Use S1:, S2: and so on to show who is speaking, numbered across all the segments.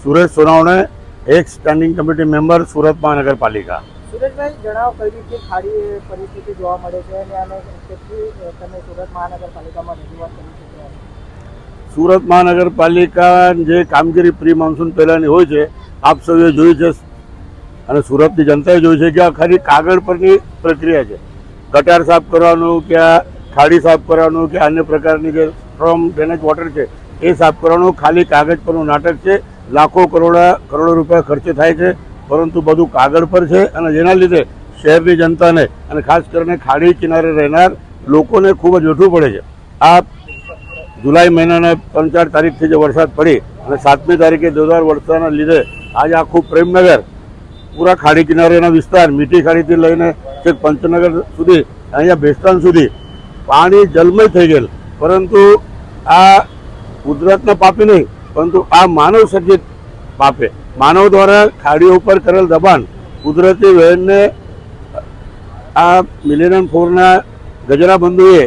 S1: સુરેશ સોનાવણે, એક standing committee member, Surat મહાનગરપાલિકા।
S2: સુરેશભાઈ, જણાવો કઈ રીતે ખાડી પરિસ્થિતિ જોવા મળે છે અને આને કેટલી તમે સુરત મહાનગરપાલિકામાં રજૂઆત કરી શકો?
S1: સુરત મહાનગરપાલિકા જે કામગીરી પ્રી મોન્સૂન પહેલાંની હોય છે, આપ સૌએ જોયું છે અને સુરતની જનતાએ જોયું છે કે આ ખાલી કાગળ પરની પ્રક્રિયા છે। ગટાર સાફ કરવાનું કે આ ખાડી સાફ કરવાનું કે અન્ય પ્રકારની જે સ્ટ્રોમ ડ્રેનેજ વોટર છે એ સાફ કરવાનું ખાલી કાગળ પરનું નાટક છે। લાખો કરોડો રૂપિયા ખર્ચે થાય છે, પરંતુ બધું કાગળ પર છે અને જેના લીધે શહેરની જનતાને અને ખાસ કરીને ખાડી કિનારે રહેનાર લોકોને ખૂબ જ વેઠવું પડે છે। આ જુલાઈ મહિનાના 3-4 તારીખથી જે વરસાદ પડી અને 7મી તારીખે જોરદાર વરસાદના લીધે આજે આખું પ્રેમનગર, પૂરા ખાડી કિનારેના વિસ્તાર, મીઠી ખાડીથી લઈને છેક પંચનગર સુધી, અહીંયા બેસ્તાન સુધી પાણી જલમય થઈ ગયેલ। પરંતુ આ કુદરતના પાપે નહીં, પરંતુ આ માનવ સર્જિત પાપે, માનવ દ્વારા ખાડીઓ ઉપર કરેલ દબાણ કુદરતી વહેણને આ મિલેનિયમ 4ના ગજરા બંધુએ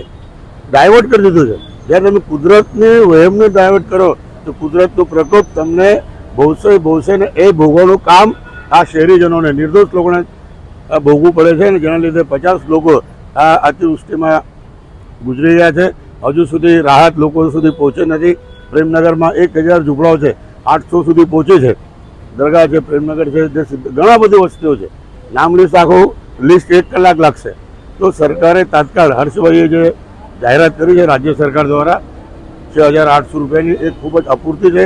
S1: ડાયવર્ટ કરી દીધું છે। જ્યારે તમે કુદરતની વહેમને ડાયવર્ટ કરો તો કુદરતનો પ્રકોપ તમને ભોગવશે ને એ ભોગવવાનું કામ આ શહેરીજનોને, નિર્દોષ લોકોને ભોગવવું પડે છે અને જેના લીધે 50 લોકો આ અતિવૃષ્ટિમાં ગુજરી ગયા છે। હજુ સુધી રાહત લોકો સુધી પહોંચી નથી। પ્રેમનગરમાં 1000 ઝૂંપડાઓ છે, 800 સુધી પહોંચે છે। દરગાહ છે, પ્રેમનગર છે, ઘણા બધી વસ્તીઓ છે, નામ લિસ્ટ આખું લિસ્ટ 1 કલાક લાગશે। તો સરકારે તાત્કાળ, હર્ષભાઈએ જે જાહેરાત કરી છે રાજ્ય સરકાર દ્વારા 6800 રૂપિયાની, એ ખૂબ જ અપૂરતી છે।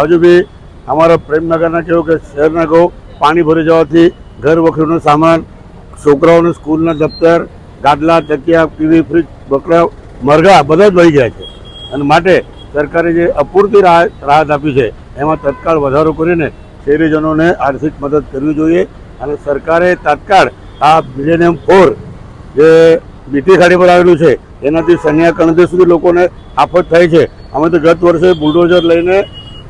S1: હજુ બી અમારા પ્રેમનગરના કહો કે શહેરના કહો, પાણી ભરી જવાથી ઘર વખરીનો સામાન, છોકરાઓને સ્કૂલના દફતર, ગાદલા, તકિયા, ટીવી, ફ્રીજ, બકરા, મરઘા બધા જ વહી ગયા છે અને માટે સરકારે જે અપૂરતી રાહત આપી છે એમાં તત્કાળ વધારો કરીને શહેરીજનોને આર્થિક મદદ કરવી જોઈએ અને સરકારે તાત્કાળ આ મિલેનિયમ 4 જે મીઠી ખાડી પર આવેલું છે એનાથી સન્યા કણદેશ સુધી લોકોને આફત થાય છે। અમે તો ગત વર્ષે બુલડોઝર લઈને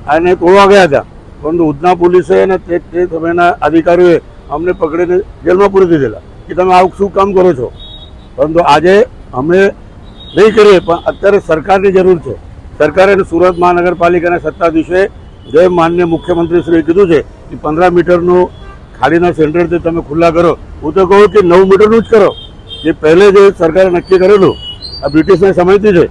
S1: આને તોડવા ગયા હતા, પરંતુ ઉધના પોલીસે અને તે સમયના અધિકારીઓએ અમને પકડીને જેલમાં પૂરી દીધેલા કે તમે આવું શું કામ કરો છો। પરંતુ આજે અમે નહીં કરીએ, પણ અત્યારે સરકારની જરૂર છે। સરકારે સુરત મહાનગરપાલિકાના સત્તાધીશોએ જે માનનીય મુખ્યમંત્રીશ્રીએ કીધું છે કે 15 મીટરનું ખાડીના સેન્ટરથી તમે ખુલ્લા કરો। હું તો કહું કે 9 મીટરનું જ કરો, જે પહેલે જે સરકારે નક્કી કરેલું આ બ્રિટિશના સમયથી છે।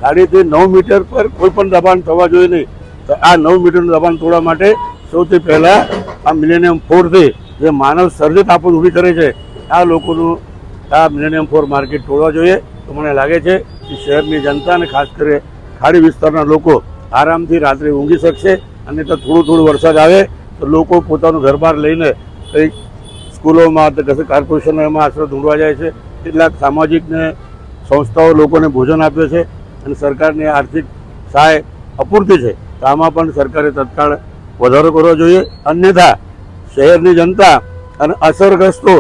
S1: ખાડીથી 9 મીટર પર કોઈ પણ દબાણ થવા જોઈએ નહીં। તો આ 9 મીટરનું દબાણ તોડવા માટે સૌથી પહેલાં આ મિલેનિયમ 4થી જે માનવ સર્જિત આફત ઊભી કરે છે આ લોકોનું આ મિલેનિયમ 4 માર્કેટ તોડવા જોઈએ। તો મને લાગે છે કે શહેરની જનતા અને ખાસ કરીને ખાડી વિસ્તારના લોકો આરામથી રાત્રે ઊંઘી શકશે। અને તો થોડું વરસાદ આવે તો લોકો પોતાનું ઘર બહાર લઈને કંઈક સ્કૂલોમાં તો કશે કોર્પોરેશનો એમાં આશરો ઢૂંઢવા જાય છે। કેટલાક સામાજિકને સંસ્થાઓ લોકોને ભોજન આપે છે અને સરકારની આર્થિક સહાય અપૂરતી છે। તો આમાં પણ સરકારે તત્કાળ વધારો કરવો જોઈએ, અન્યથા શહેરની જનતા અને અસરગ્રસ્તો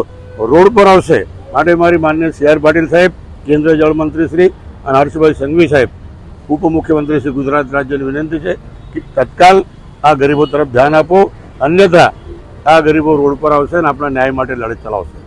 S1: રોડ પર આવશે। માટે મારી માનનીય CR પાટીલ સાહેબ, કેન્દ્રીય જળમંત્રી શ્રી અને હર્ષભાઈ સંઘવી સાહેબ, ઉપમુખ્યમંત્રી શ્રી ગુજરાત રાજ્યની વિનંતી છે કે તત્કાલ આ ગરીબો તરફ ધ્યાન આપો, અન્યથા આ ગરીબો રોડ પર આવશે અને આપણા ન્યાય માટે લડત ચલાવશે।